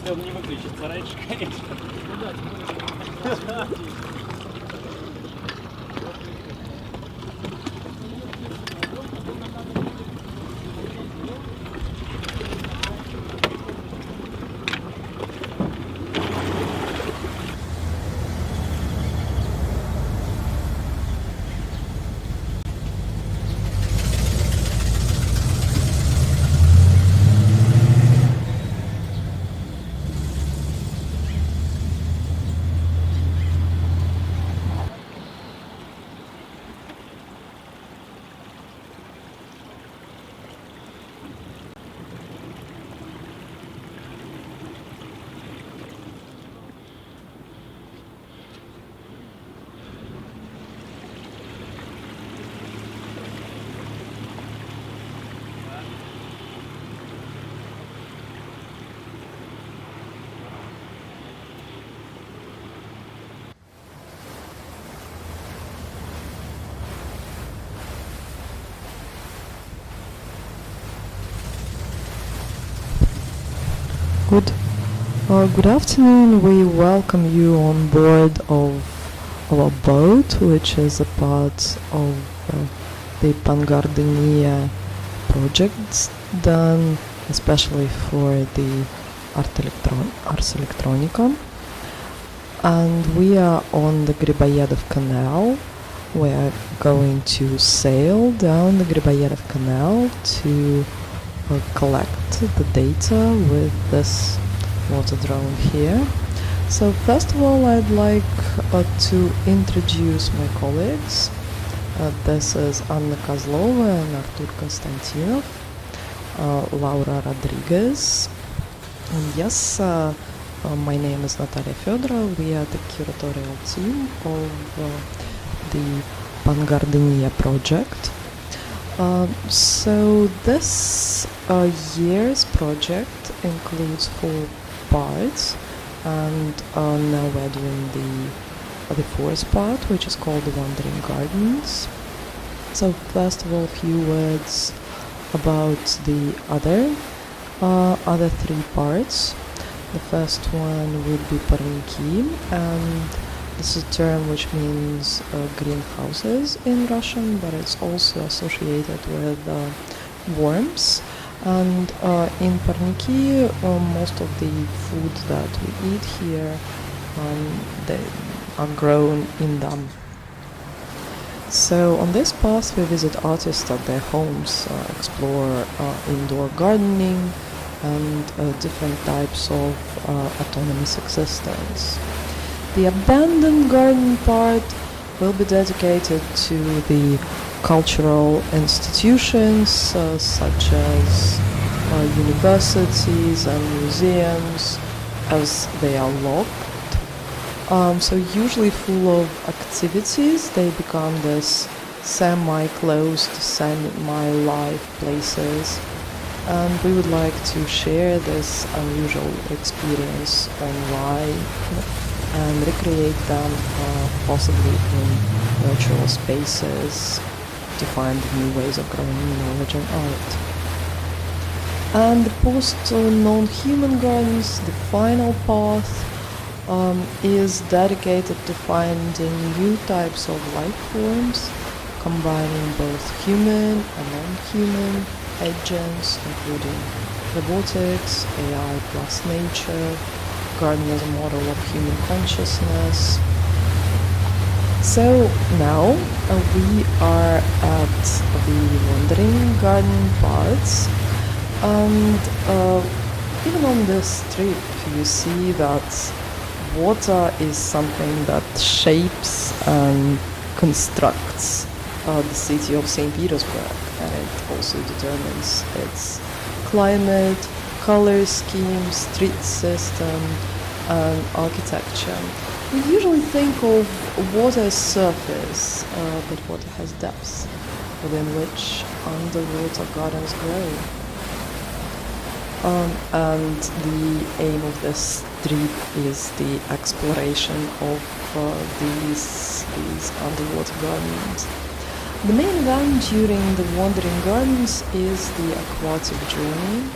Если он не выключится раньше, конечно. Good afternoon. We welcome you on board of our boat, which is a part of the Pangardenia projects done especially for the Arс Электроника. And we are on the Грибоедов Canal. We are going to sail down the Грибоедов Canal to collect the data with this water drone here. So first of all, I'd like to introduce my colleagues. This is Anna Kozlova and Artur Konstantinov, Laura Rodriguez, and yes, my name is Natalia Fedorova. We are the curatorial team of the Pangardenia project. So this year's project includes 4 parts, and now we're doing the fourth part, which is called the Wandering Gardens. So first of all, a few words about the other 3 parts. The first one would be парники, and this is a term which means greenhouses in Russian, but it's also associated with worms. And in парники, most of the food that we eat here, they are grown in them. So on this path we visit artists at their homes, explore indoor gardening and different types of autonomous existence. The abandoned garden part will be dedicated to the cultural institutions such as universities and museums, as they are locked. So usually full of activities, they become this semi-closed, semi-live places. And we would like to share this unusual experience online and recreate them possibly in virtual spaces to find new ways of growing knowledge and art. And the post-non-human gardens, the final path, is dedicated to finding new types of life forms, combining both human and non-human agents, including robotics, AI plus nature, garden as a model of human consciousness. So now we are at the wandering garden parts, and even on this trip you see that water is something that shapes and constructs the city of St. Petersburg, and it also determines its climate, color scheme, street system, and architecture. We usually think of water as surface, but water has depths, within which underwater gardens grow. And the aim of this trip is the exploration of these underwater gardens. The main event during the wandering gardens is the aquatic journey,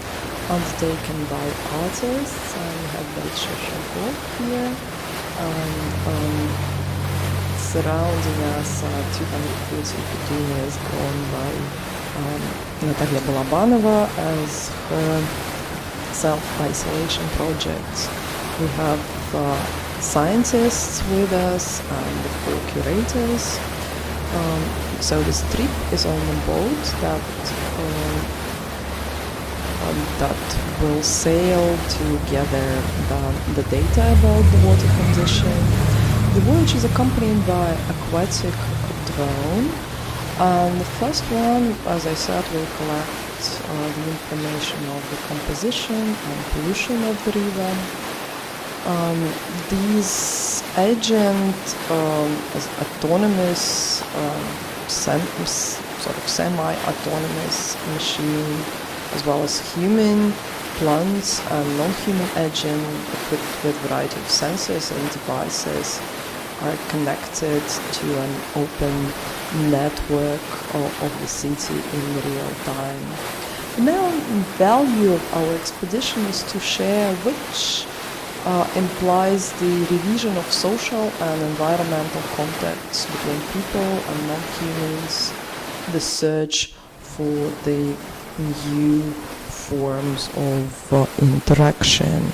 undertaken by artists, and we have Большой here. Surrounding us are 240 petunias grown by Natalia Balabanova as her self-isolation project. We have scientists with us and the 4 curators. So this trip is on a boat that will sail to gather the data about the water condition. The voyage is accompanied by aquatic drone. And the first one, as I said, will collect the information of the composition and pollution of the river. These agent autonomous, sort of semi-autonomous machine, as well as human, plants, and non-human agent equipped with a variety of sensors and devices are connected to an open network of the city in real time. The main value of our expedition is to share, which implies the revision of social and environmental contacts between people and non-humans, the search for the new forms of interaction.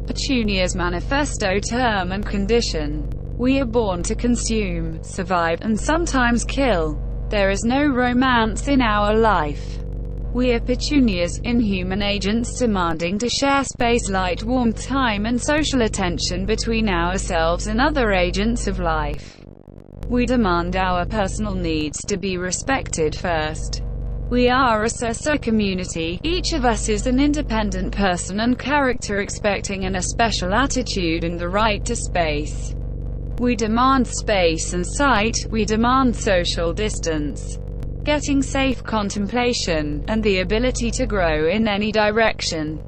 Petunia's manifesto term and condition. We are born to consume, survive, and sometimes kill. There is no romance in our life. We are petunias, inhuman agents demanding to share space, light, warmth, time, and social attention between ourselves and other agents of life. We demand our personal needs to be respected first. We are a social community. Each of us is an independent person and character, expecting a special attitude and the right to space. We demand space and sight. We demand social distance, getting safe contemplation, and the ability to grow in any direction.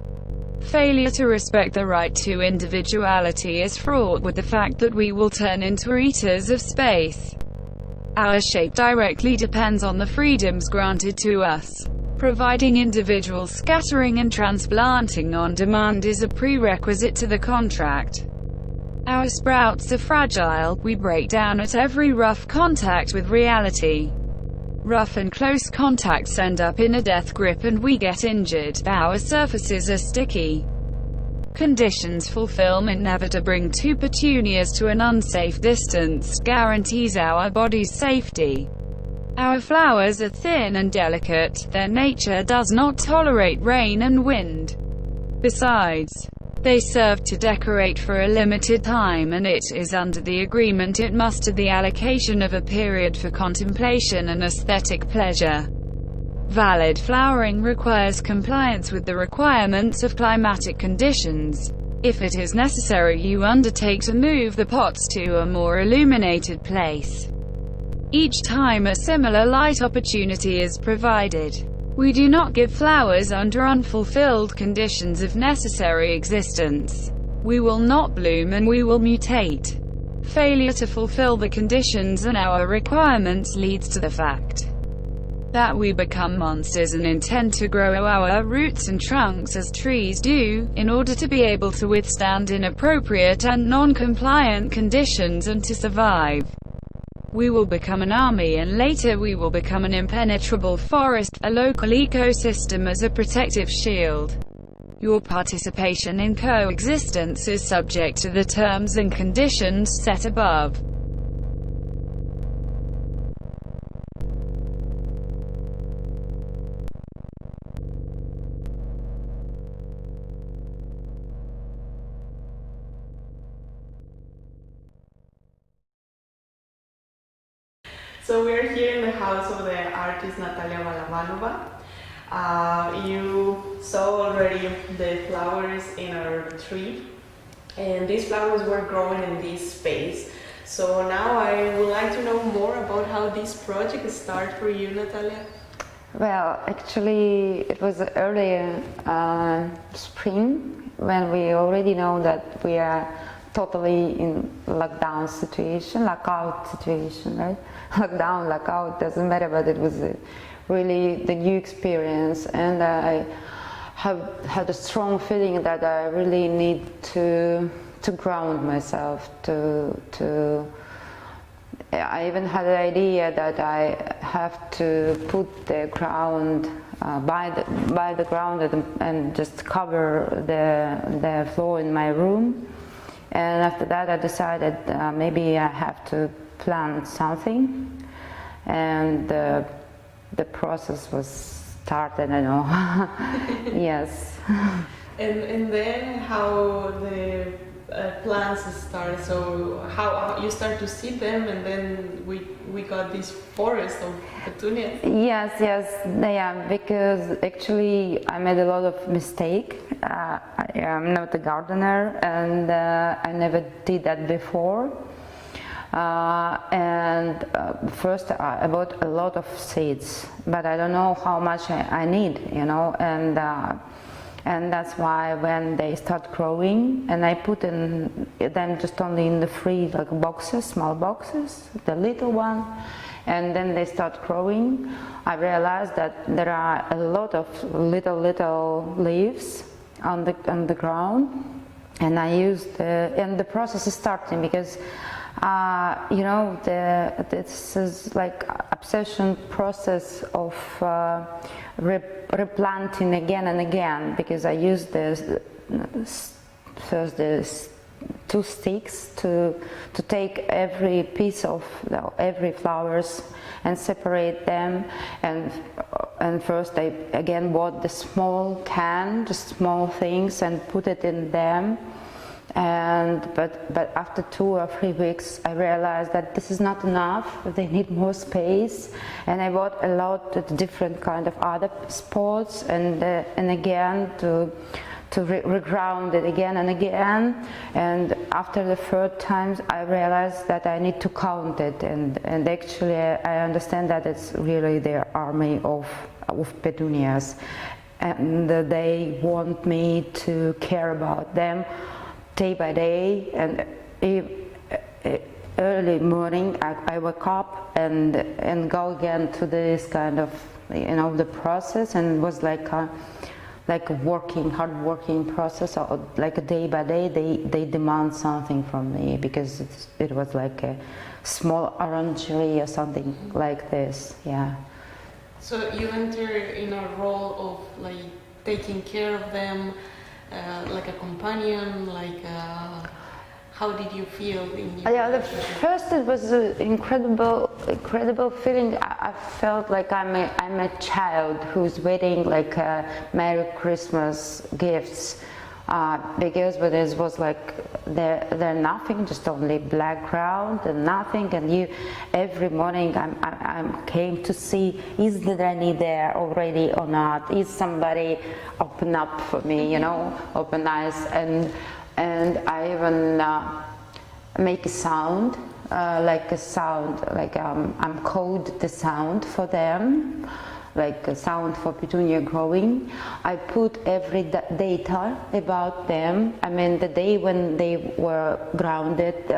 Failure to respect the right to individuality is fraught with the fact that we will turn into eaters of space. Our shape directly depends on the freedoms granted to us. Providing individual scattering and transplanting on demand is a prerequisite to the contract. Our sprouts are fragile. We break down at every rough contact with reality. Rough and close contacts end up in a death grip and we get injured. Our surfaces are sticky. Conditions fulfillment, never to bring 2 petunias to an unsafe distance, guarantees our body's safety. Our flowers are thin and delicate. Their nature does not tolerate rain and wind. Besides, they serve to decorate for a limited time, and it is under the agreement it must to the allocation of a period for contemplation and aesthetic pleasure. Valid flowering requires compliance with the requirements of climatic conditions. If it is necessary, you undertake to move the pots to a more illuminated place. Each time a similar light opportunity is provided. We do not give flowers under unfulfilled conditions of necessary existence. We will not bloom and we will mutate. Failure to fulfill the conditions and our requirements leads to the fact that we become monsters and intend to grow our roots and trunks as trees do, in order to be able to withstand inappropriate and non-compliant conditions and to survive. We will become an army, and later we will become an impenetrable forest, a local ecosystem as a protective shield. Your participation in coexistence is subject to the terms and conditions set above. So we're here in the house of the artist Natalia Balabanova. You saw already the flowers in our tree, and these flowers were growing in this space. So now I would like to know more about how this project started for you, Natalia. Well, actually it was early spring, when we already know that we are totally in lockdown situation, lockout situation, right? Lockdown, lockout, doesn't matter, but it was really the new experience, and I had a strong feeling that I really need to ground myself, I even had the idea that I have to put the ground by the ground and just cover the floor in my room. And after that, I decided maybe I have to plant something, and the process was started. I know. Yes. And then how the plants start, so how you start to see them, and then we got this forest of petunias. Yes, yeah, because actually I made a lot of mistake. I am not a gardener, and I never did that before. First I bought a lot of seeds, but I don't know how much I need, you know, and that's why when they start growing, and I put them just only in the free like boxes, small boxes, the little one, and then they start growing, I realized that there are a lot of little leaves on the ground, and I used and the process is starting because you know, this is like obsession process of replanting again and again, because I use first the 2 sticks to take every piece of every flowers and separate them, and first I again bought the small can, just small things, and put it in them. But after 2 or 3 weeks I realized that this is not enough, they need more space, and I bought a lot of different kind of other spots, and again to reground it again and again, and after the 3rd time I realized that I need to count it, and actually I understand that it's really their army of petunias, and they want me to care about them day by day, and early morning I wake up and go again to this kind of, you know, the process, and it was like a hard working process, or like a day by day they demand something from me, because it was like a small orangery or something like this, yeah. So you enter in a role of like taking care of them, like a companion, like how did you feel in your relationship? First it was an incredible feeling. I felt like I'm a child who's waiting like Merry Christmas gifts, because it was like they're nothing, just only black ground and nothing, and every morning I came to see, is there any there already or not, is somebody open up for me, you know, open eyes, and I even make a sound, I'm code the sound for them, like a sound for petunia growing. I put every data about them. I mean, the day when they were grounded,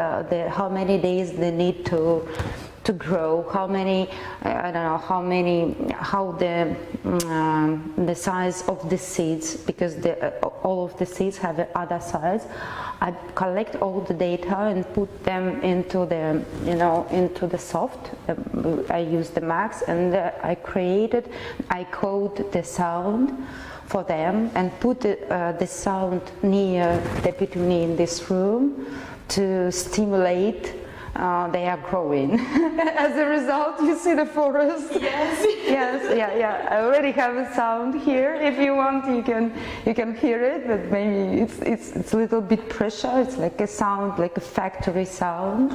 how many days they need to grow, how many, I don't know, how the size of the seeds, because all of the seeds have the other size. I collect all the data and put them into the, you know, into the soft. I use the Max, and I code the sound for them, and put the sound near the petunia in this room to stimulate they are growing. As a result, you see the forest. Yes. Yes. I already have a sound here. If you want, you can hear it, but maybe it's a little bit pressure. It's like a sound, like a factory sound.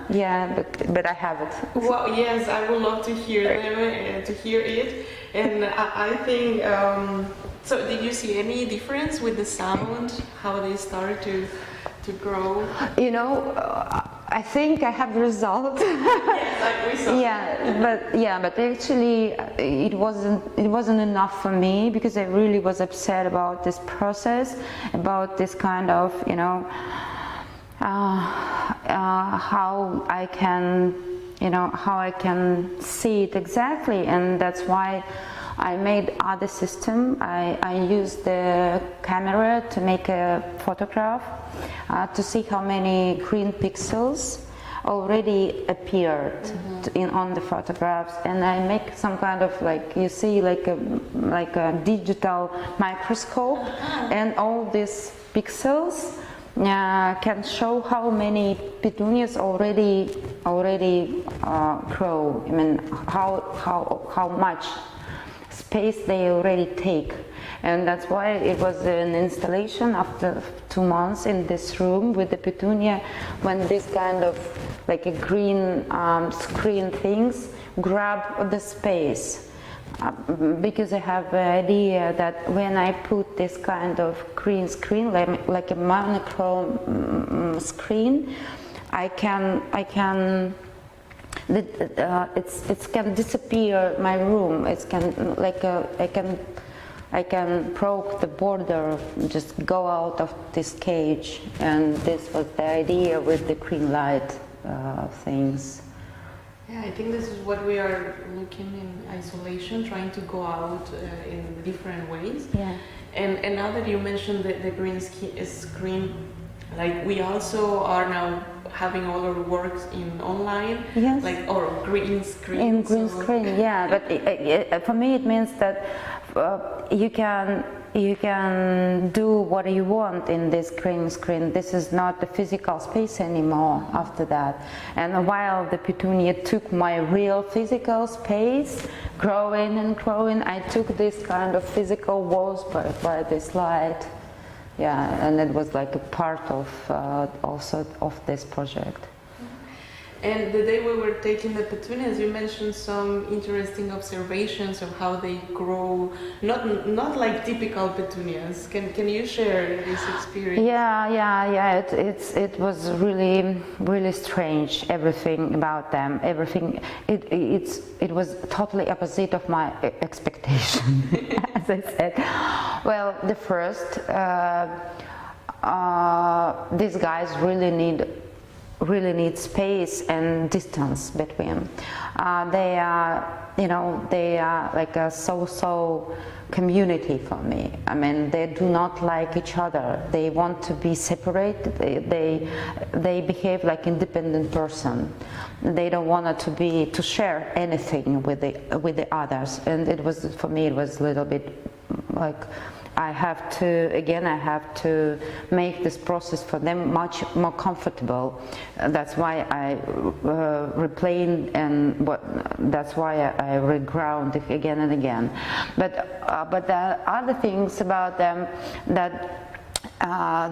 Yeah, but I have it. Well, yes, I would love to hear them, to hear it, and I think. So, did you see any difference with the sound? How they start to grow? You know, I think I have the result. Yes, like we saw. But actually, it wasn't enough for me, because I really was upset about this process, about this kind of, you know, how I can, how I can see it exactly, and that's why I made other system. I used the camera to make a photograph to see how many green pixels already appeared on the photographs, and I make some kind of, like you see, like a digital microscope, and all these pixels can show how many petunias already grow. I mean, how much space they already take. And that's why it was an installation after 2 months in this room with the petunia, when this kind of like a green screen things grab the space. Because I have the idea that when I put this kind of green screen, like a monochrome screen, it can disappear my room. It can I can broke the border, just go out of this cage, and this was the idea with the green light things. Yeah, I think this is what we are looking in isolation, trying to go out in different ways. Yeah. And now that you mentioned the green screen, like we also are now having all our works in online, yes, like or green screen. In green screen, yeah. But for me, it means that you can do what you want in this green screen. This is not the physical space anymore after that. And while the petunia took my real physical space, growing and growing, I took this kind of physical walls by this light. Yeah, and it was like a part of also of this project. And the day we were taking the petunias, you mentioned some interesting observations of how they grow, not like typical petunias. Can you share this experience? Yeah. It was really strange. Everything about them, everything. It was totally opposite of my expectation, as I said. Well, the first, these guys really need space and distance between. They are like a so-so community for me. I mean, they do not like each other. They want to be separated. They behave like independent person. They don't want to share anything with the others. And it was, for me, it was a little bit like, I have to make this process for them much more comfortable. That's why I replaned, and that's why I reground it again and again. But there are other things about them that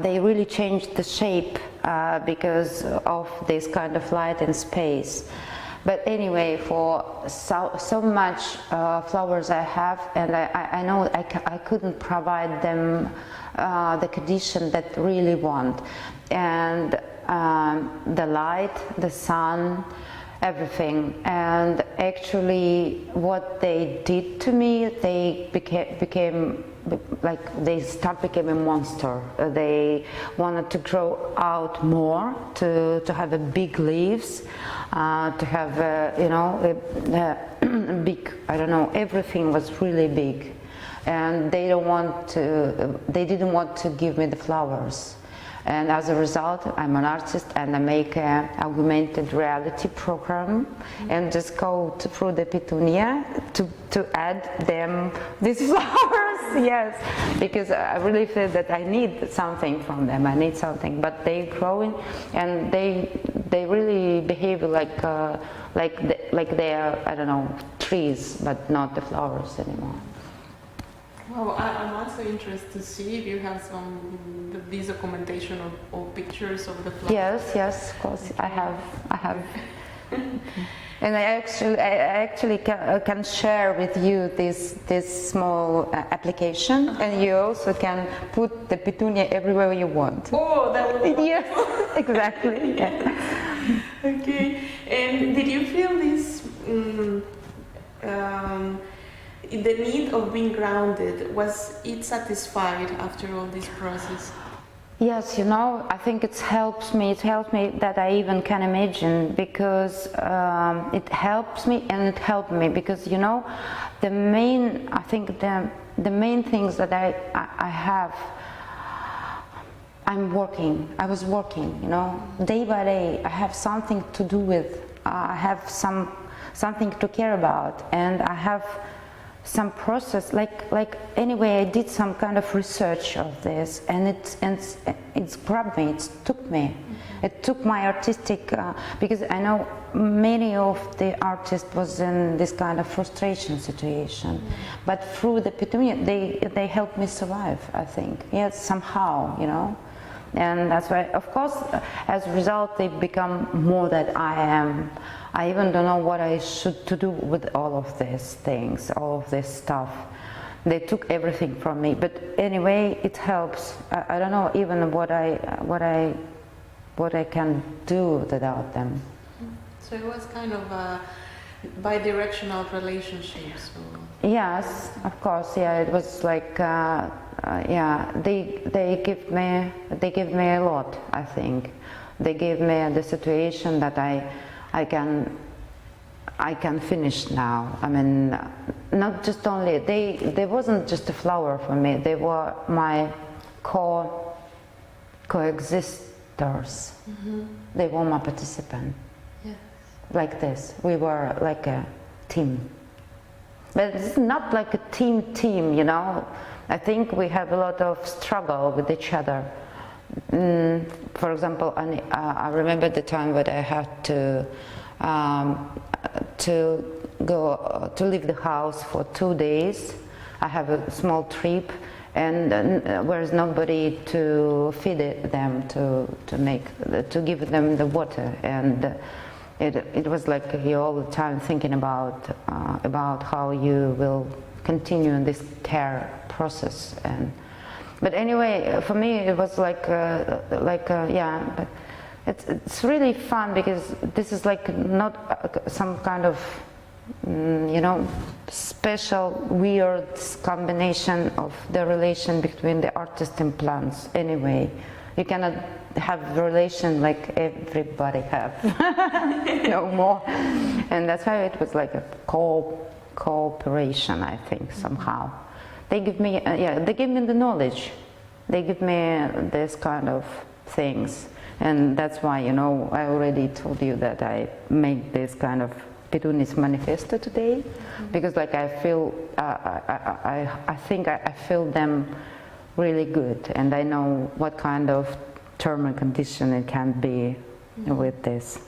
they really changed the shape because of this kind of light and space. But anyway, for so much flowers I have, and I know I couldn't provide them the condition that really want, and the light, the sun, everything. And actually, what they did to me, they became became a monster. They wanted to grow out more, to have a big leaves, to have big, I don't know, everything was really big, and they didn't want to give me the flowers. And as a result, I'm an artist, and I make an augmented reality program and just go through the petunia to add them these flowers. Yes, because I really feel that I need something from them. I need something, but they growing, and they really behave like they are, I don't know, trees, but not the flowers anymore. Well, I'm also interested to see if you have this documentation or pictures of the flowers. Yes, of course, I have. And I actually can share with you this small application, and you also can put the petunia everywhere you want. Oh, that would be yes, exactly. Yeah. Okay, and did you feel this? The need of being grounded, was it satisfied after all this process? Yes, you know, I think it helps me that I even can imagine, because it helps me and it helped me, because, you know, I think the main things that I have, I was working, you know, day by day. I have something to do with, I have something to care about, and I have some process, like anyway, I did some kind of research of this, and it's grabbed me, it took my artistic, because I know many of the artists was in this kind of frustration situation, but through the Petunia, they helped me survive, I think, yes, somehow, you know. And that's why, of course, as a result, they become more that I am. I even don't know what I should to do with all of these things, all of this stuff. They took everything from me, but anyway, it helps. I don't know even what I can do without them. So it was kind of a bi-directional relationship. So. Yes, of course. Yeah, it was like. Yeah, they give me a lot. I think they gave me the situation that I can finish now. I mean, not just only they wasn't just a flower for me. They were my coexisters. They were my participant. Yes. Like this, we were like a team. But it's not like a team, you know. I think we have a lot of struggle with each other. For example, I remember the time when I had to leave the house for 2 days. I have a small trip, and there's nobody to feed them, to give them the water, and it was like you all the time thinking about how you will continue in this care process. But anyway, for me it was yeah, but it's really fun, because this is like not some kind of you know, special weird combination of the relation between the artist and plants. Anyway, you cannot have a relation like everybody have no more, and that's why it was like a cooperation, I think, somehow. They give me, they give me the knowledge. They give me this kind of things, and that's why, you know, I already told you that I made this kind of Petunia's manifesto today, because like I feel, I think I feel them really good, and I know what kind of term and condition it can be with this.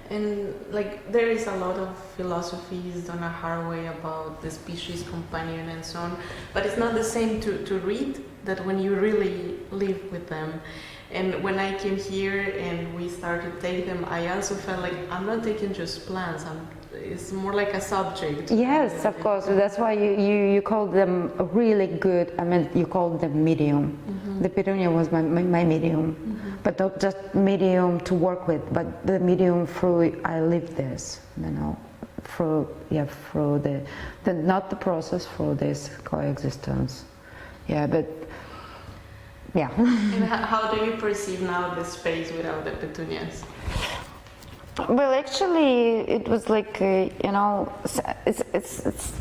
And like there is a lot of philosophies done a hard way about the species companion and so on, but it's not the same to read that when you really live with them. And when I came here and we started taking them, I also felt like I'm not taking just plants, it's more like a subject. Yes, of course. That's why you call them really good. I mean, you call them medium. The Petunia was my medium, but not just medium to work with, but the medium through I live this, you know, through the not the process, through this coexistence. Yeah, but yeah. And how do you perceive now the space without the petunias? Well, actually, it was like, you know, it's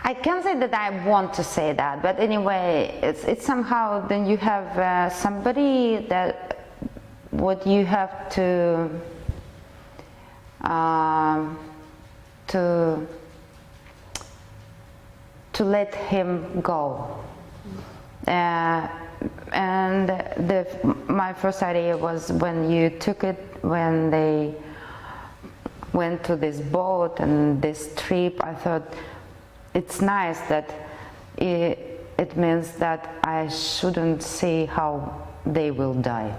I can't say that I want to say that, but anyway, it's somehow then you have somebody that what you have to let him go. And my first idea was when you took it, when they went to this boat and this trip, I thought it's nice that it means that I shouldn't see how they will die,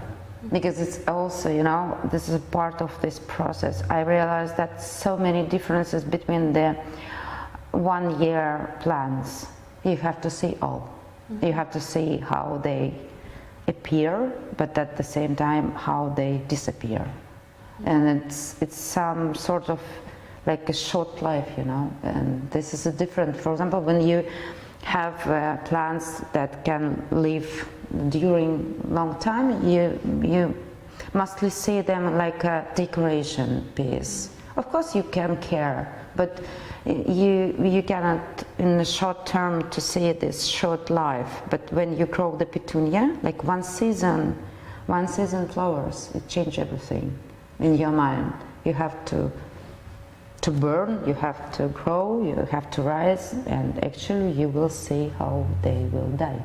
because it's also, you know, this is a part of this process. I realized that so many differences between the 1 year plans. You have to see all. You have to see how they appear, but at the same time how they disappear. And it's some sort of like a short life, you know. And this is a different, for example, when you have plants that can live during long time, you mostly see them like a decoration piece. Of course you can care, but you cannot in the short term to see this short life. But when you grow the petunia, like one season flowers, it changes everything in your mind. You have to burn, you have to grow, you have to rise, and actually you will see how they will die.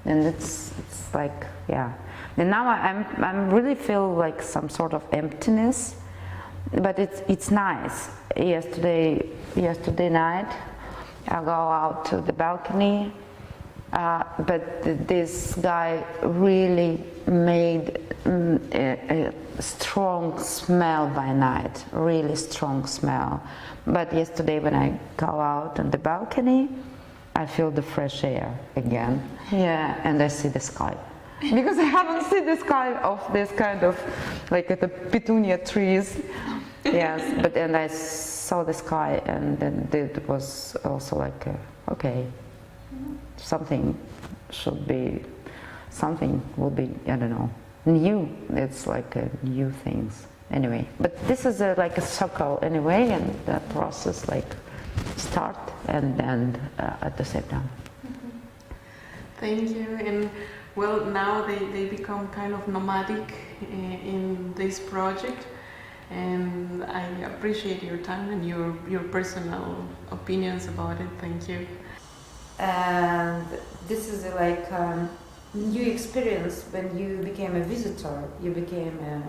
And it's like, yeah. And now I'm really feel like some sort of emptiness, but it's nice. Yesterday night, I go out to the balcony, but this guy really made a strong smell by night, really strong smell. But yesterday when I go out on the balcony, I feel the fresh air again. Yeah, and I see the sky. Because I haven't seen the sky of this kind of, like the petunia trees. Yes, but then I saw the sky, and then it was also like, okay, something will be, I don't know, new. It's like new things. Anyway, but this is like a circle anyway, and the process like start and end at the same time. Thank you. And well, now they become kind of nomadic in this project, and I appreciate your time and your personal opinions about it. Thank you. And this is like new experience. When you became a visitor, you became an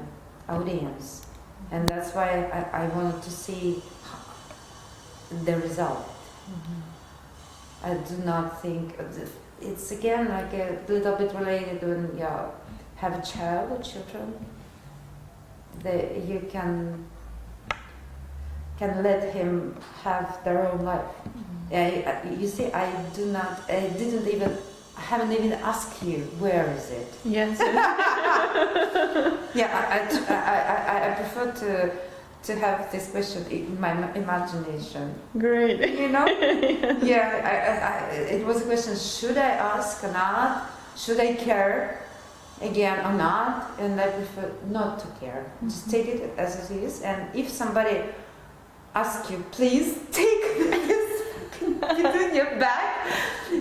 audience, and that's why I wanted to see the result. I do not think it's again like a little bit related when you have a child or children. You can let him have their own life. You see, I haven't even asked you where is it. Yes. Yeah, I prefer to have this question in my imagination. Great. You know? Yeah, it was a question, should I ask or not? Should I care again or not? And I prefer not to care. Just take it as it is. And if somebody asks you, please take this in your bag,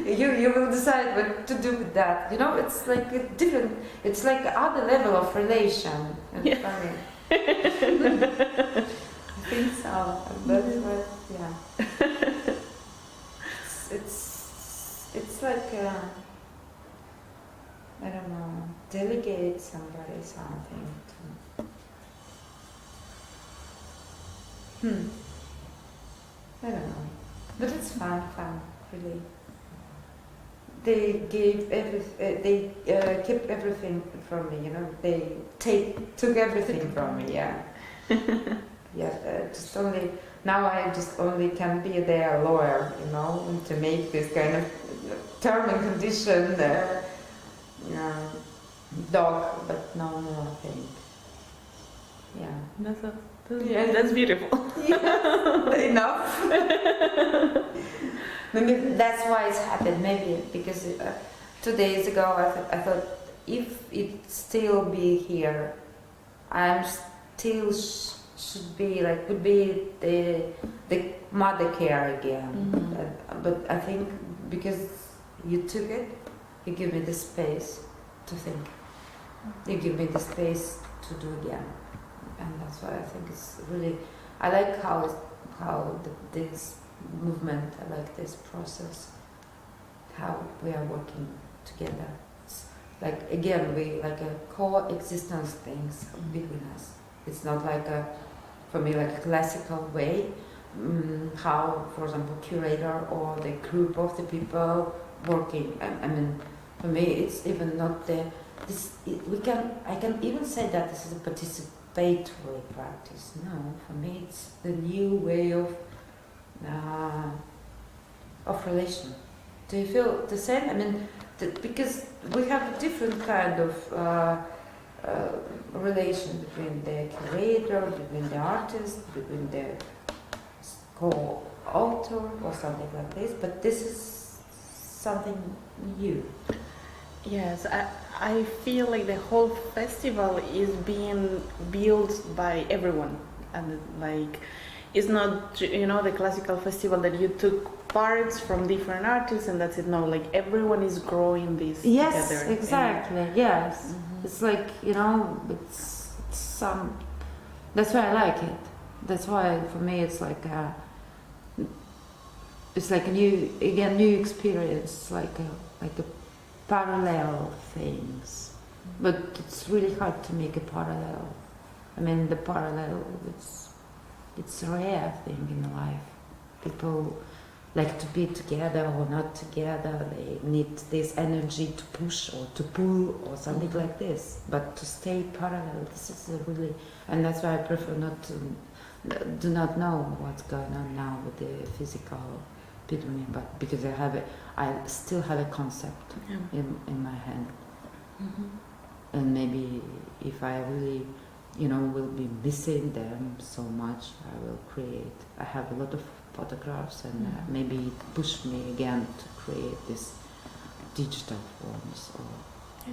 you will decide what to do with that. You know, it's like a different, it's like other level of relation. It's funny. I think so. That's what, yeah. It's like I don't know, delegate somebody something. I don't know, but it's fun, really. They gave they kept everything from me, you know. They took everything from me, yeah. Yeah, just only now I just only can be their lawyer, you know, to make this kind of term and condition dog, but no more, I think. Yeah. That's beautiful. Yeah, enough. Maybe that's why it's happened. Maybe because 2 days ago I thought if it still be here, I'm still should be like would be the mother care again. But I think because you took it, you give me the space to think. You give me the space to do again, and that's why I think it's really. I like how this movement, I like this process, how we are working together. It's like again we like a coexistence things between us. It's not like for me like a classical way how, for example, curator or the group of the people working. I mean, for me it's even not the I can even say that this is a participatory practice. No, for me it's the new way of relation. Do you feel the same? I mean, because we have a different kind of relation between the curator, between the artist, between the co-author or something like this, but this is something new. Yes, I feel like the whole festival is being built by everyone, and like it's not the classical festival that you took parts from different artists and that's it. No, like everyone is growing this Yes, together. exactly. Yes, it's like it's some. That's why I like it. That's why for me it's like a new experience, like a parallel things. But it's really hard to make a parallel. I mean, the parallel it's a rare thing in life. People like to be together or not together. They need this energy to push or to pull or something like this. But to stay parallel, this is really, and that's why I prefer not to. Do not know what's going on now with the physical epidemic, but because I still have a concept in my hand, and maybe if I really, will be missing them so much, I will create. I have a lot of photographs, and maybe it pushed me again to create this digital forms or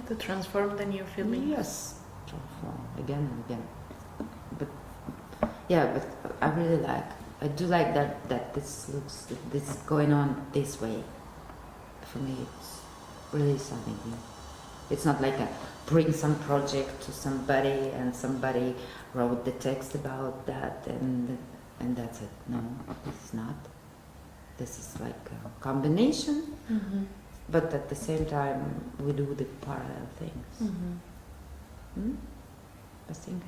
to transform the new feelings. Yes, transform again and again, but. Yeah, but I really I do like that this is going on this way. For me, it's really something new. It's not like bring some project to somebody and somebody wrote the text about that and that's it. No, it's not. This is like a combination, but at the same time we do the parallel things. I think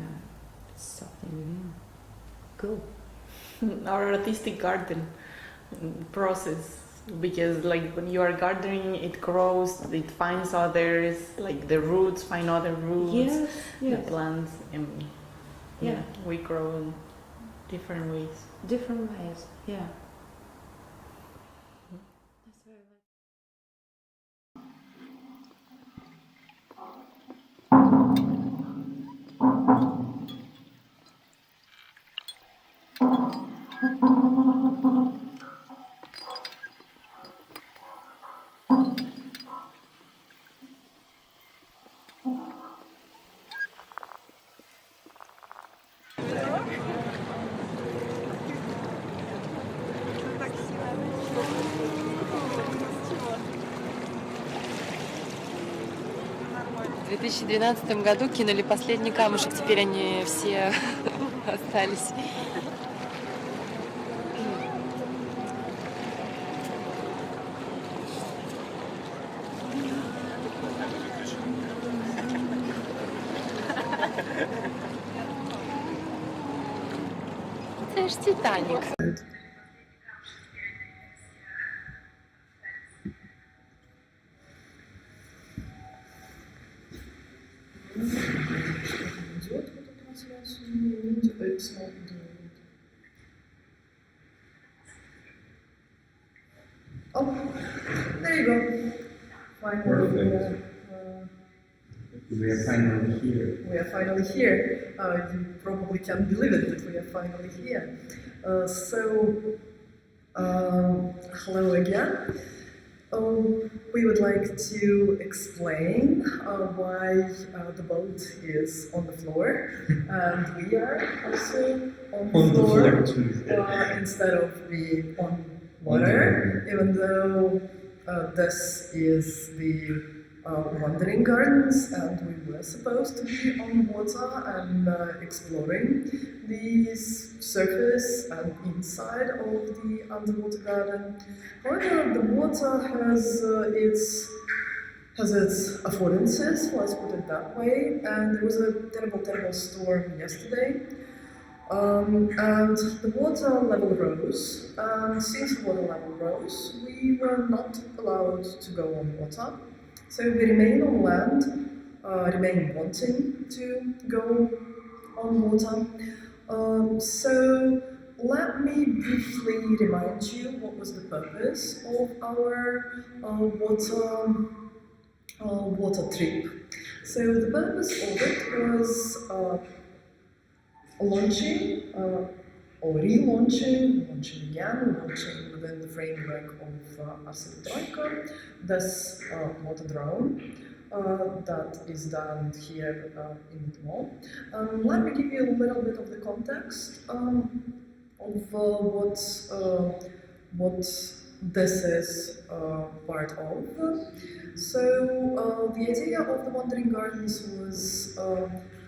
it's something new. Cool. Our artistic garden process, because like when you are gardening, it grows, it finds others, like the roots find other roots, the plants, and we grow in different ways. Different ways, yeah. В 2012 году кинули последний камушек, теперь они все остались. Это ж Титаник. Oh, there you go. Finally, we are finally here. We are finally here. You probably can't believe it, but we are finally here. Hello again. We would like to explain why the boat is on the floor, and we are also on the floor instead of being on water, even though this is the wandering gardens and we were supposed to be on water and exploring the surface and inside of the underwater garden. However, the water has its affordances, let's put it that way, and there was a terrible storm yesterday. And the water level rose, and since the water level rose, we were not allowed to go on water. So we remain on land, remain wanting to go on water. So let me briefly remind you what was the purpose of our water trip. So the purpose of it was launching or relaunching, launching within the framework of Arс Электроника, this water drone, that is done here in the demo. Let me give you a little bit of the context of what this is part of. So the idea of the Wandering Gardens was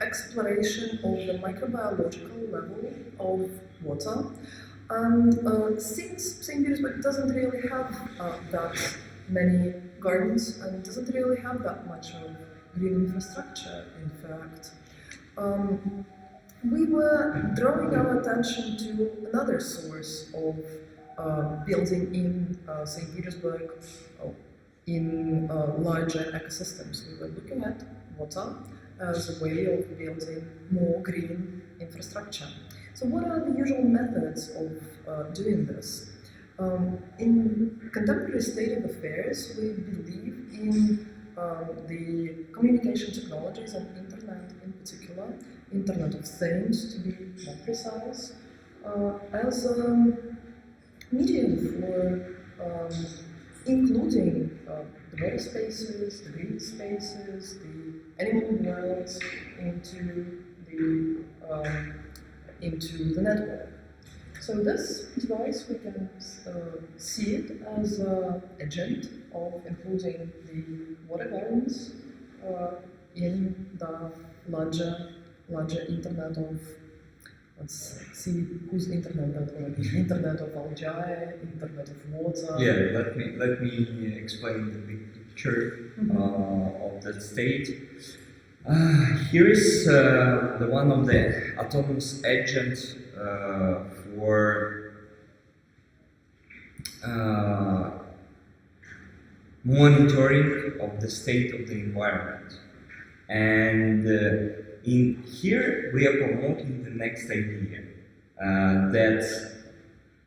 exploration of the microbiological level of water. And since St. Petersburg doesn't really have that many gardens and doesn't really have that much of green infrastructure, in fact, we were drawing our attention to another source of building in St. Petersburg in larger ecosystems. We were looking at water as a way of building more green infrastructure. So what are the usual methods of doing this? In contemporary state of affairs, we believe in the communication technologies and internet in particular, Internet of Things to be more precise, as a medium for including the water spaces, the green spaces, the animal worlds into the network. So this device, we can see it as an agent of including the water gardens in the larger internet of, let's see whose internet that was. Internet of algae, internet of water. Yeah, let me explain the big picture of that state. Here is the one of the autonomous agents for monitoring of the state of the environment. And in here we are promoting the next idea that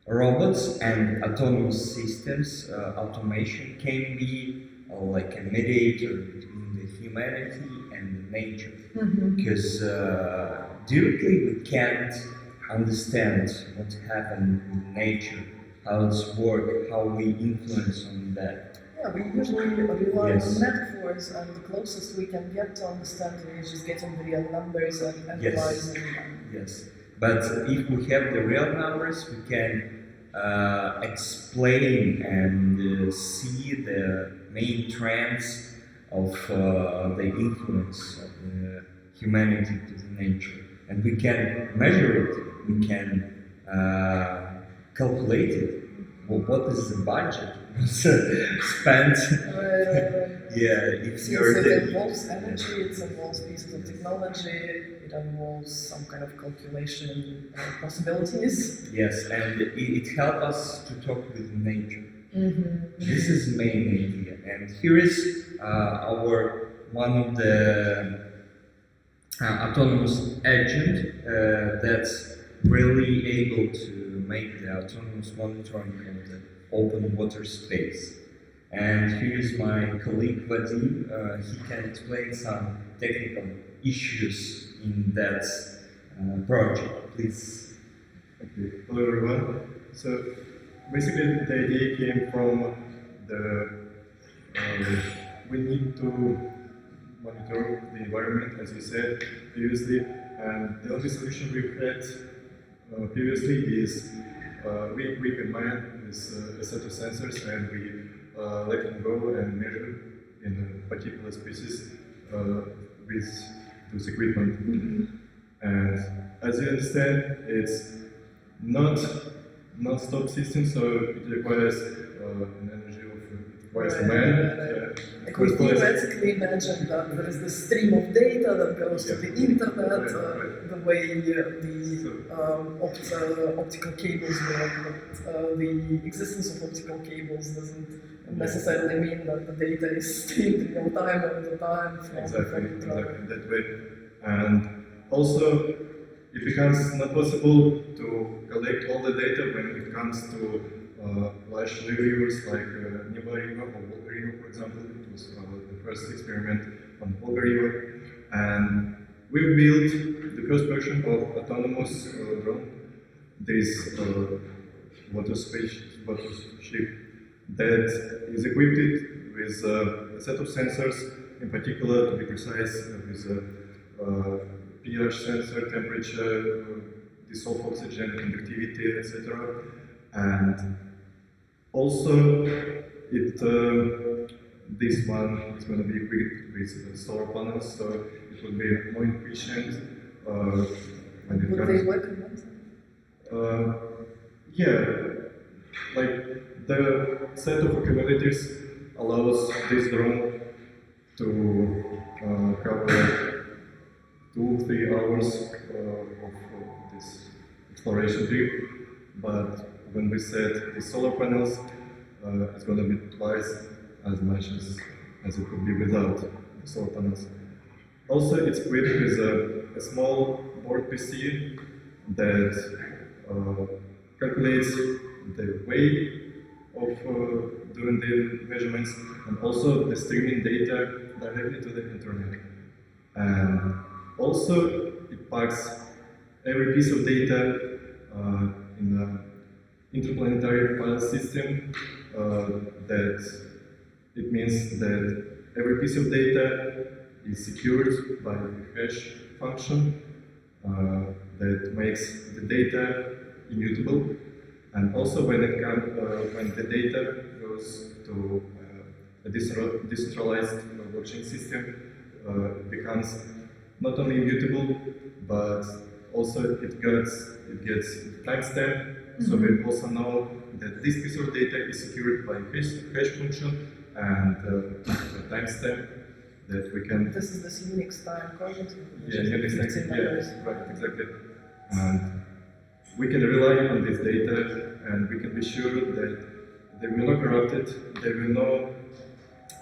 robots and autonomous systems, automation can be like a mediator between the humanity and the nature. Because directly we can't understand what happened with nature, how it's work, how we influence on that. Yeah, we usually rely on metaphors, and the closest we can get to understanding is just getting the real numbers and analyzing them. Yes, but if we have the real numbers, we can explain and see the main trends of the influence of the humanity to the nature. And we can measure it, we can calculate it. Well, what is the budget spent? If Since you're it involves energy, it involves pieces of technology, it involves some kind of calculation possibilities. Yes, and it helps us to talk with nature. This is the main idea. And here is our one of the autonomous agent that's really able to make the autonomous monitoring of the open water space. And here is my colleague Vadim. He can explain some technical issues in that project. Please. Okay. Hello everyone. So basically the idea came from the we need to monitor the environment, as you said previously, and the only solution we've had previously is we combine this a set of sensors and we let them go and measure in a particular species with this equipment. And as you understand, it's not non-stop system, so it requires an energy of requires a man. Like we theoretically imagine that there is this stream of data that goes to the internet, the way the optical cables work, but the existence of optical cables doesn't necessarily mean that the data is streamed in real time all the time. Exactly that way. And also, it becomes not possible to collect all the data when it comes to large rivers like Neva River or Volga River, for example. It was the first experiment on Volga River. And we built the first version of autonomous drone. There is water ship that is equipped with a set of sensors in particular, to be precise, with pH sensor, temperature, dissolved oxygen, conductivity, etc. And also, this one is going to be equipped with solar panels, so it will be more efficient when it Would comes. they work on that? Yeah, like the set of capabilities allows this drone to cover 2-3 hours of this exploration trip, but when we set the solar panels, it's going to be twice as much as it could be without the solar panels. Also, it's equipped with a small board PC that calculates the way of doing the measurements and also the streaming data directly to the internet. And also, it packs every piece of data in an interplanetary file system. That it means that every piece of data is secured by a hash function that makes the data immutable. And also, when the data goes to a decentralized blockchain system, it becomes not only immutable, but also it gets timestamp. So we also know that this piece of data is secured by hash function and a timestamp that we can. This is this Unix time code. Yeah, Unix time. Yeah, right, exactly. And we can rely on this data, and we can be sure that they will not corrupted, they will not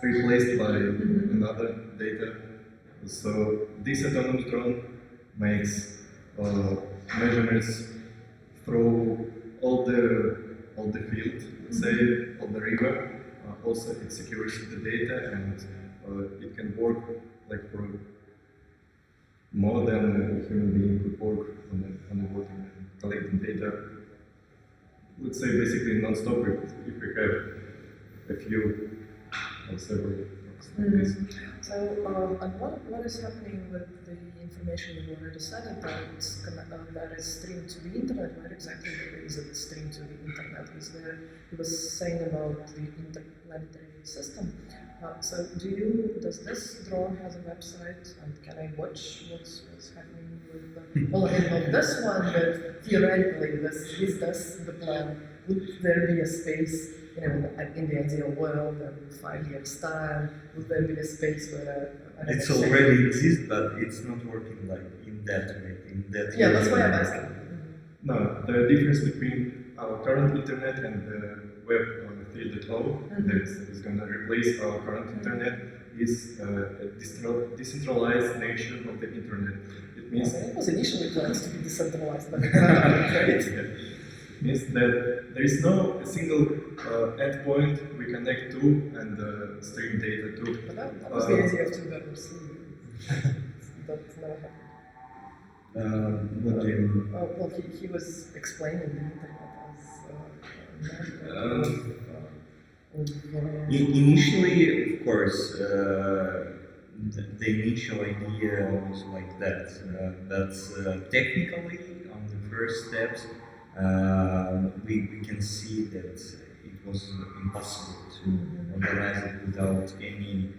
replaced by another data. So this autonomous drone makes measurements through all the field, let's say, all the river. Also, it secures the data, and it can work like for more than a human being could work on the water, collecting data. Let's say basically non-stop if we have a few or several like this. So, and what is happening with the information you already said that is streamed to the internet? Where exactly is it streamed to the internet? He was saying about the interplanetary system. So, does this drone has a website, and can I watch what's happening with the? Well, I know this one, but theoretically, is this the plan? Would there be a space? In the ideal world, in 5 years' time, would there be a space where it's already exists, but it's not working like in that way. Yeah, that's why I'm asking. No, the difference between our current internet and the web 3.0 that is going to replace our current internet is a decentralized nature of the internet. It means it was initially planned to be decentralized, but right? It means that there is no single endpoint we connect to and stream data to. But that was the idea of Twitter. That never happened. What do you mean? Well, he was explaining the internet as Initially, of course, the initial idea was like that. But technically, on the first steps, we can see that it was impossible to organize it without any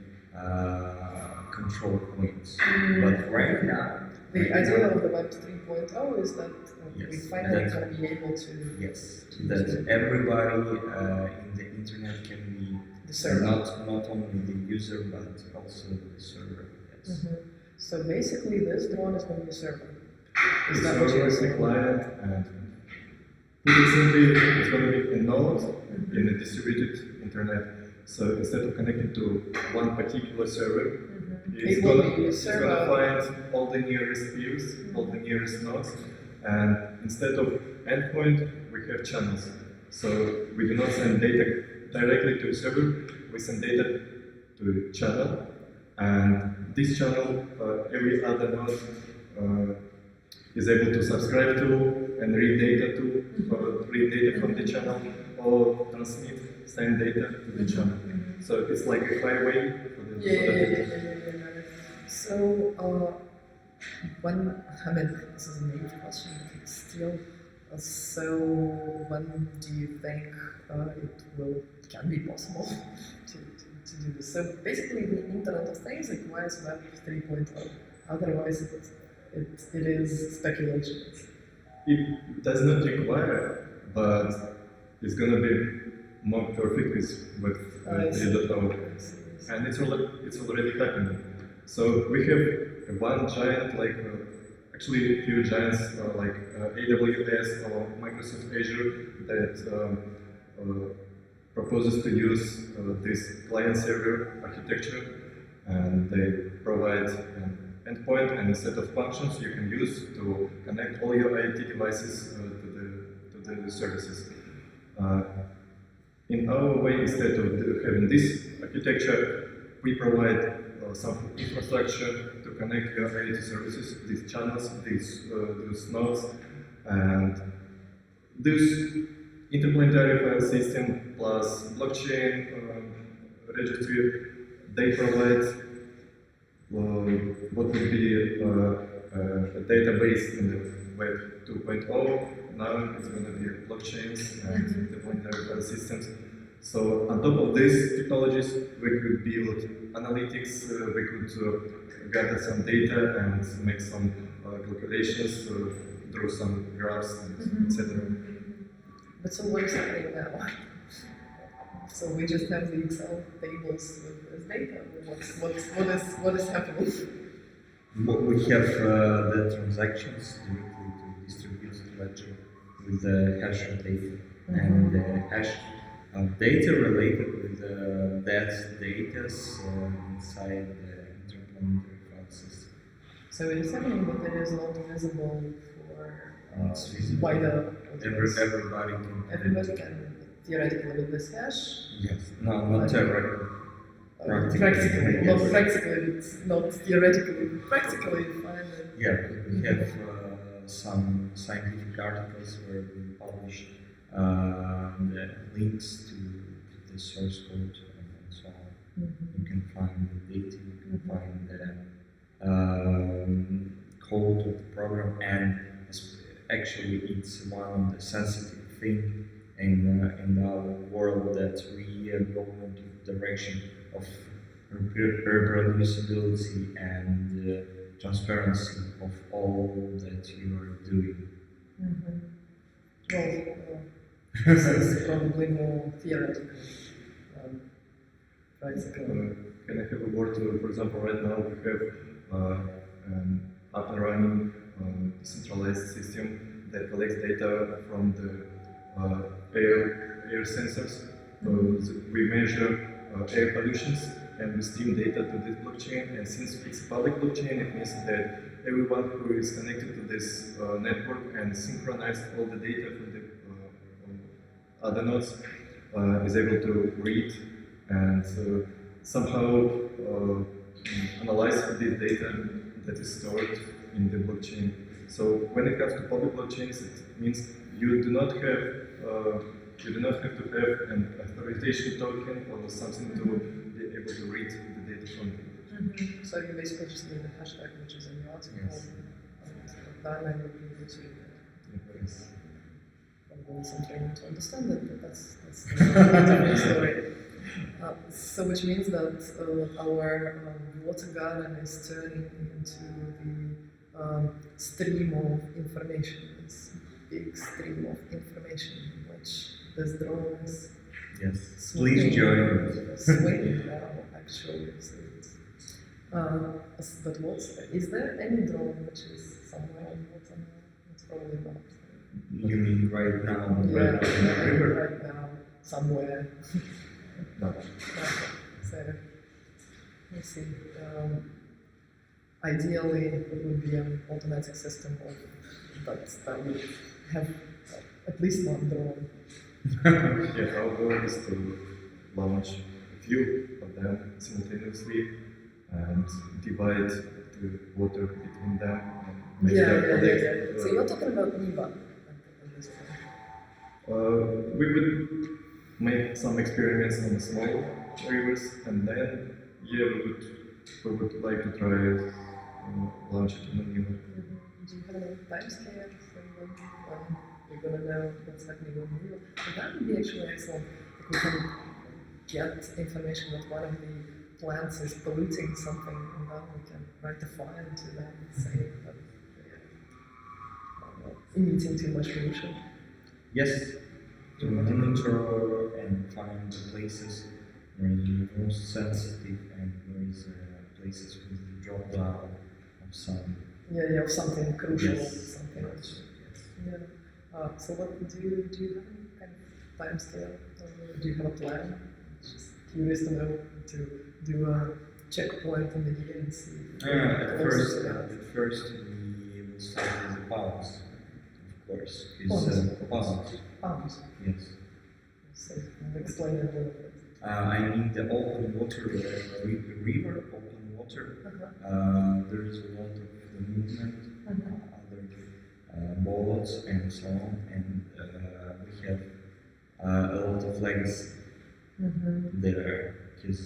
control points. But right now, the idea of the Web 3.0 is that we finally going to be able to. Yes, that everybody in the internet can be not only the user but also the server. Yes. So basically, this drone is going to be a server. Is that what you're saying? Client and put it simply, it's going to be a node in a distributed internet. So instead of connecting to one particular server, it's going to find all the nearest peers, all the nearest nodes, and instead of endpoint, we have channels. So we do not send data directly to a server, we send data to a channel, and this channel, every other node is able to subscribe to and read data from the channel, or send data to the channel. So it's like a highway for Yeah. So, this is a naive question, but still, so when do you think it can be possible to do this? So basically, the Internet of Things requires Web 3.0. Otherwise, it is speculation. It does not require, but it's going to be more perfect with 3.0. And it's already happening. So we have one giant, actually a few giants like AWS or Microsoft Azure that proposes to use this client-server architecture, and they provide an endpoint and a set of functions you can use to connect all your IoT devices to the services. In our way, instead of having this architecture, we provide some infrastructure to connect your IoT services, these channels, those nodes, and this interplanetary file system plus blockchain registry, they provide what would be a database in the Web 2.0. Now it's going to be blockchains and interplanetary file systems. So on top of these technologies, we could build analytics, we could gather some data and make some calculations, draw some graphs, etc. But so what is happening now? So we just have the Excel tables with data. What is happening? We have the transactions directly to distributed ledger with the hash of data, and the hash of data related with that data inside the interplanetary file system. So it is happening, but it is not visible for It's visible. wider audience. Everybody can Theoretically with this hash. Yes. No, not theoretically. Practically, not practically, it's not theoretically, practically, fine. Yeah, we have some scientific articles where we publish the links to the source code and so on. You can find the data, you can find the code of the program, and actually it's one of the sensitive things in our world that we are going into the direction of reproducibility and transparency of all that you are doing. Well, this is probably more theoretical. Practical. Can I have a word? For example, right now we have an up and running decentralized system that collects data from the air sensors. We measure air pollutions and we stream data to this blockchain, and since it's a public blockchain, it means that everyone who is connected to this network and synchronized all the data from the other nodes is able to read and somehow analyze this data that is stored in the blockchain. So when it comes to public blockchains, it means you do not have to have an authorization token or something to be able to read the data from it. So you basically just need the hashtag, which is in the article. Yes. And you'll be able to read it. Yes. Probably some training to understand it, but that's a different story. So which means that our water garden is turning into the stream of information, this big stream of information, which this drone is Please join us. swinging now, actually. So but is there any drone which is somewhere on water now? It's probably not. You mean right now? Right now, somewhere. No. So, let's see. Ideally, it would be an automatic system that would have at least one drone. Yeah, our goal is to launch a few of them simultaneously and divide the water between them and make them collect. So you're talking about Niba. We would make some experiments on small rivers, and then yeah, we would like to try launch it in the new. Do you have any time scale for when we're gonna know what's happening on the new? But that would be actually excellent if we can get information that one of the plants is polluting something, and then we can write a file to them saying that emitting too much pollution. Yes, to monitor and find the places where the most sensitive and where is places with the drop down of some. Yeah, of something crucial, Yes. something. Yes. Yeah. So what do you have any kind of time scale? Or do you have a plan? It's just curious to know to do a checkpoint in the year and see. At first we will start with the pounds, of course. Pounds. Yes. So explain it a little bit. I mean the open water river, open water. There is a lot of the movement, other boats and so on, and we have a lot of legacy there, because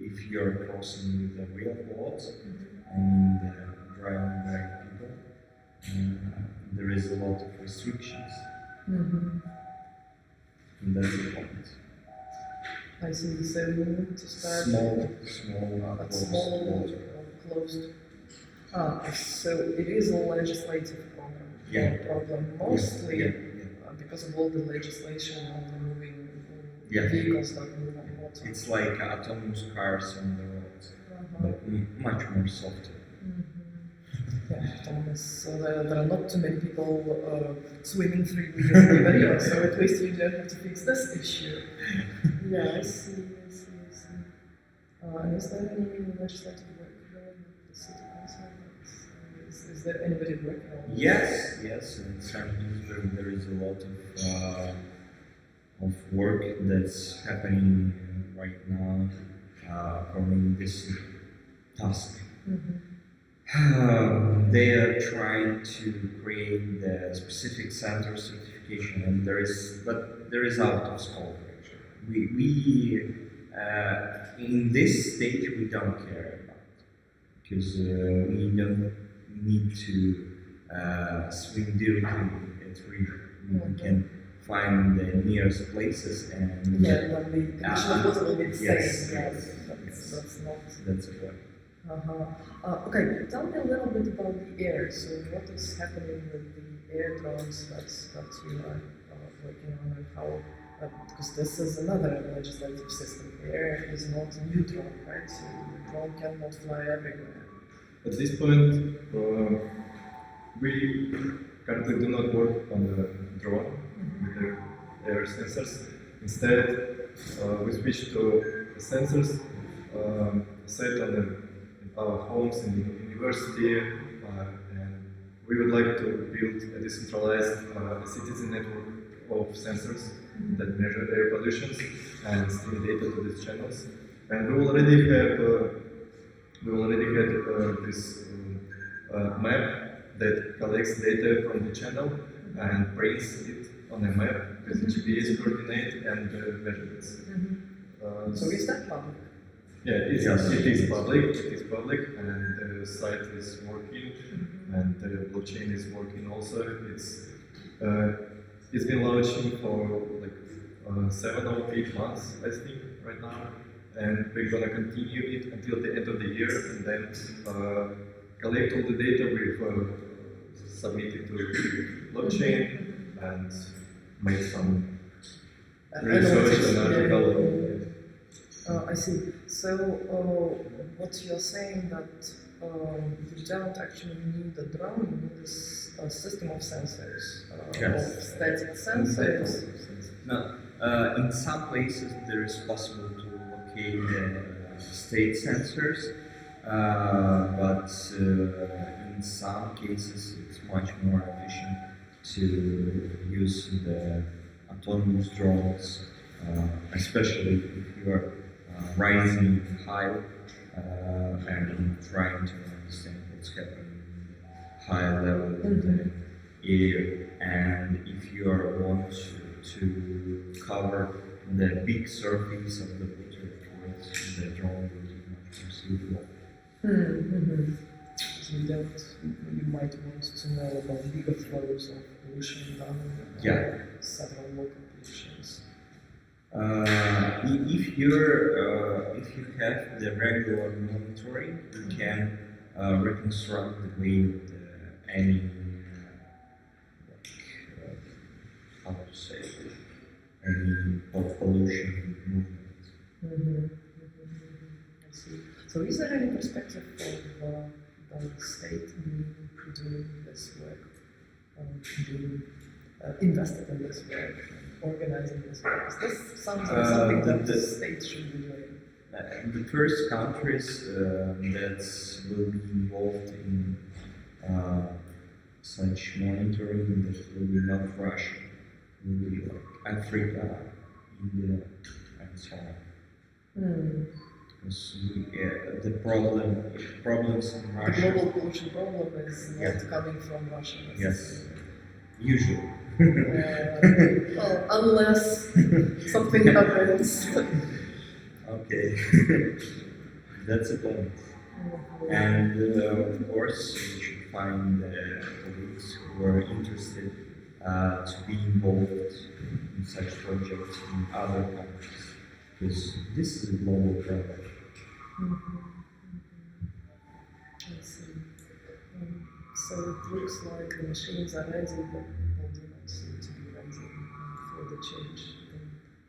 if you are crossing with the real boats and driving by people, there is a lot of restrictions. And that's the point. I see. So we need to start Small, closed. So it is a legislative problem, mostly because of all the legislation on the moving vehicles that move on water. It's like autonomous cars on the roads, but much more softer. Yeah, autonomous. So there are not too many people swimming through the video, so at least you don't have to fix this issue. Yeah, I see. And is there any legislative work going with the city council? Is there anybody working on this? Yes. In Sankt Petersburg there is a lot of work that's happening right now for this task. They are trying to create the specific center certification, and there is out of scope. We in this stage we don't care about, because we don't need to swim directly at river. We can find the nearest places and the condition of water will be the same. That's the point. Okay, tell me a little bit about the air. So what is happening with the air drones that you are working on, and how, because this is another legislative system. Air is not neutral, right? So the drone cannot fly everywhere. At this point, we currently do not work on the drone with the air sensors. Instead, we switch to the sensors set on our homes in the university, and we would like to build a decentralized citizen network of sensors that measure air pollutions and stream data to these channels. And we already had this map that collects data from the channel and prints it on a map with the GPS coordinate and measurements. So is that public? Yeah, it is public, and the site is working, and the blockchain is working also. It's been launching for like 7 or 8 months, I think, right now, and we're gonna continue it until the end of the year, and then collect all the data we've submitted to the blockchain and make some research and article. I see. So what you're saying that you don't actually need a drone, you need a system of sensors, of static sensors. No, in some places there is possible to locate the state sensors, but in some cases it's much more efficient to use the autonomous drones, especially if you are rising high and trying to understand what's happening high level in the air, and if you want to cover the big surface of the water, for the drone will be much more suitable. So you might want to know about bigger flows of pollution than Yeah. several local pollutions. If you have the regular monitoring, you can reconstruct the way any how to say it, any pollution movement. I see. So is there any perspective of the state in doing this work, being invested in this work, organizing this work? This sounds like something that the state should be doing. The first countries that will be involved in such monitoring that will be not Russia, will be like Africa, India, and so on. Because the problems in The Russia. global pollution problem is not coming from Russia. Yes, usually. Well, unless something happens. Okay, that's a point. And of course, we should find colleagues who are interested to be involved in such projects in other countries, because this is a global problem. I see. So it looks like the machines are ready, but they do not seem to be ready for the change.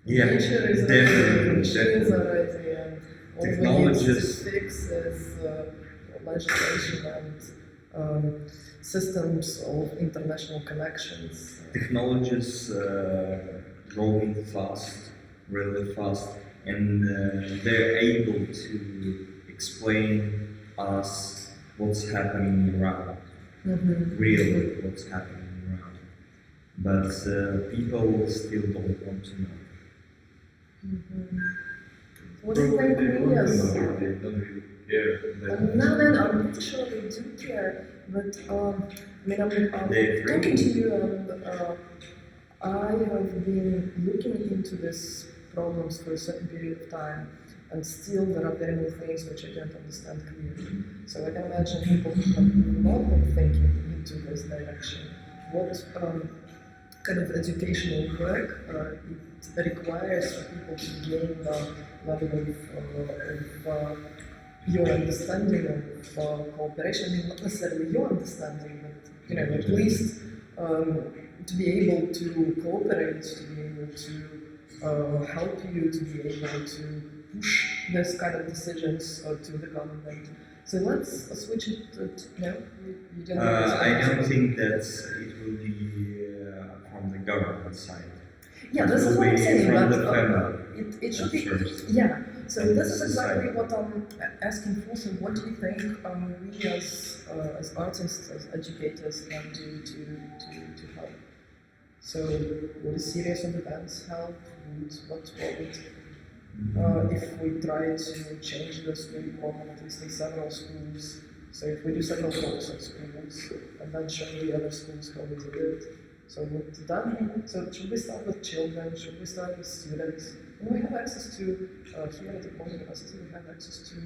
Yeah, Nature is ready, the machines are ready, and all we need to fix is legislation and systems of international connections. Technologies growing fast, really fast, and they're able to explain us what's happening around, really what's happening around. But people still don't want to know. What do you think we as? They don't really care. No, I'm pretty sure they do care, but I mean, I'm talking to you, and I have been looking into these problems for a certain period of time, and still there are very many things which I don't understand clearly. So I can imagine people who have not been thinking into this direction. What kind of educational work it requires for people to gain the level of your understanding of cooperation. I mean, not necessarily your understanding, but at least to be able to cooperate, to be able to help you, to be able to push this kind of decisions to the government. So let's switch it to no. You don't I don't think that it will be from the government side. Yeah, this is what I'm saying. From But the family. it should be. First. Yeah. So And this is exactly society. what I'm asking for. So what do you think we as artists, as educators, can do to help? So would a series of events help? What would if we try to change the school program at least in several schools? So if we do several talks at schools and then show the other schools how we do it. So would that be, so should we start with children? Should we start with students? And we have access to, here at the Polish University, we have access to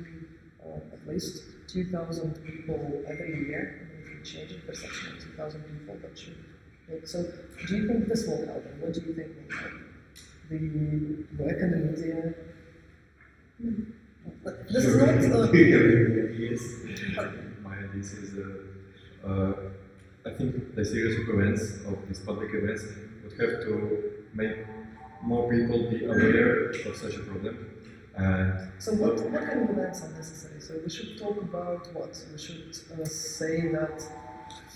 at least 2,000 people every year. And if we change the perception of 2,000 people, that should make, so do you think this will help? And what do you think will help? The work in the media? This is not... Yes. My idea is I think the series of events, of these public events, would have to make more people be aware of such a problem. And so what kind of events are necessary? So we should talk about what? We should say that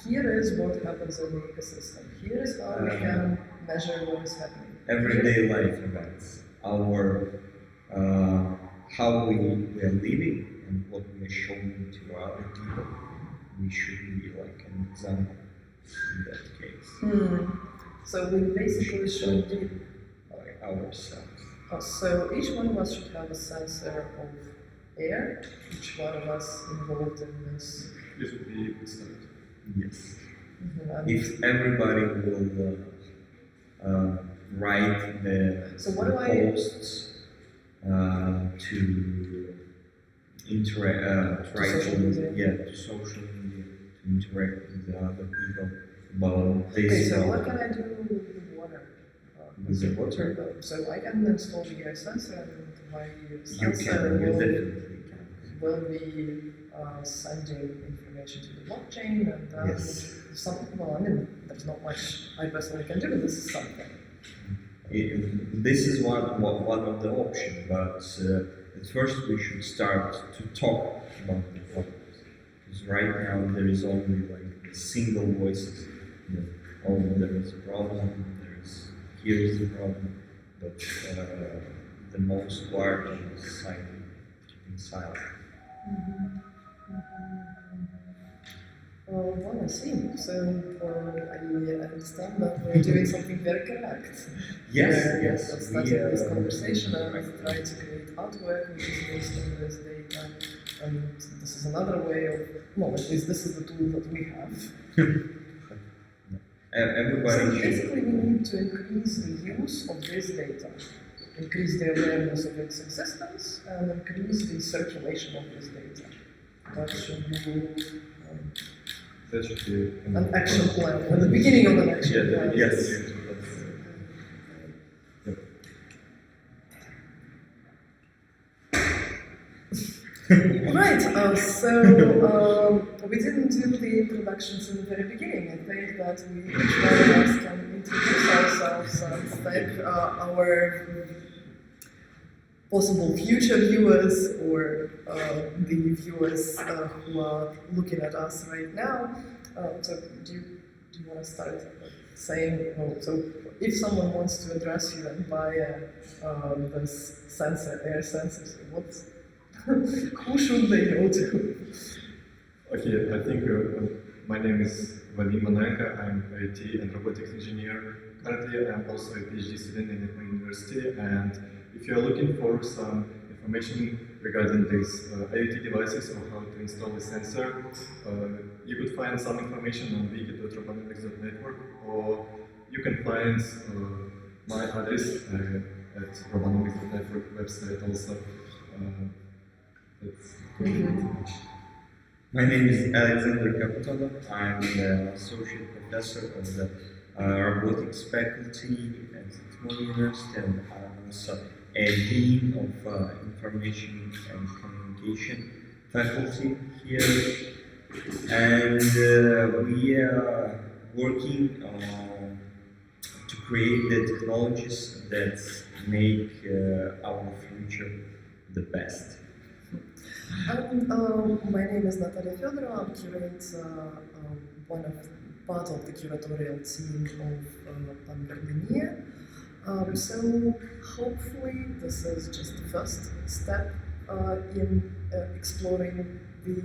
here is what happens in the ecosystem. Here is how we can measure what is happening. Everyday life events, our how we are living and what we are showing to other people. We should be like an example in that case. So we basically should do by ourselves. So each one of us should have a sensor of air. Each one of us involved in this. this would be a good start. Yes. If everybody will write the So what do posts to interact, to social media, to interact with the other people about this. Okay, so what can I do with water? With the water? So I can install the air sensor, and my sensor will be sending information to the blockchain, and Yes. well, I mean, there's not much I personally can do, but this is something. This is one of the options, but at first we should start to talk about the problems. Because right now there is only like single voices. Oh, there is a problem. Here is the problem, but the most part is silent, keeping silent. Well, I see. So I understand that we're doing something very correct. Yes. Let's start this conversation and try to create artwork which is based on this data. And this is another way of, well, at least this is the tool that we have. Everybody So should. basically we need to increase the use of this data, increase the awareness of its existence, and increase the circulation of this data. That should be an action plan, at the beginning of an action plan. Yes. Right, so we didn't do the introductions in the very beginning. I think that we each one of us can introduce ourselves and thank our possible future viewers or the viewers who are looking at us right now. So do you want to start saying, so if someone wants to address you and buy this sensor, air sensor, so who should they go to? Okay, I think my name is Vadim Manenko. I'm an IT and robotics engineer. Currently, I'm also a PhD student in the university. And if you're looking for some information regarding these IoT devices or how to install a sensor, you could find some information on wiki.robonomics.network, or you can find my address at robonomics.network website also. My name is Alexander Kapitonov. I'm the associate professor of the robotics faculty at the University, and I'm also a dean of information and communication faculty here. And we are working to create the technologies that make our future the best. My name is Natalia Fedorova. I'm part of the curatorial team of Pangardenia. So hopefully this is just the first step in exploring the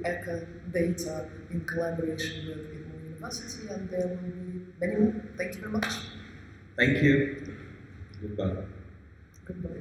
eco data in collaboration with the university, and there will be many more. Thank you very much. Thank you. Goodbye. Goodbye.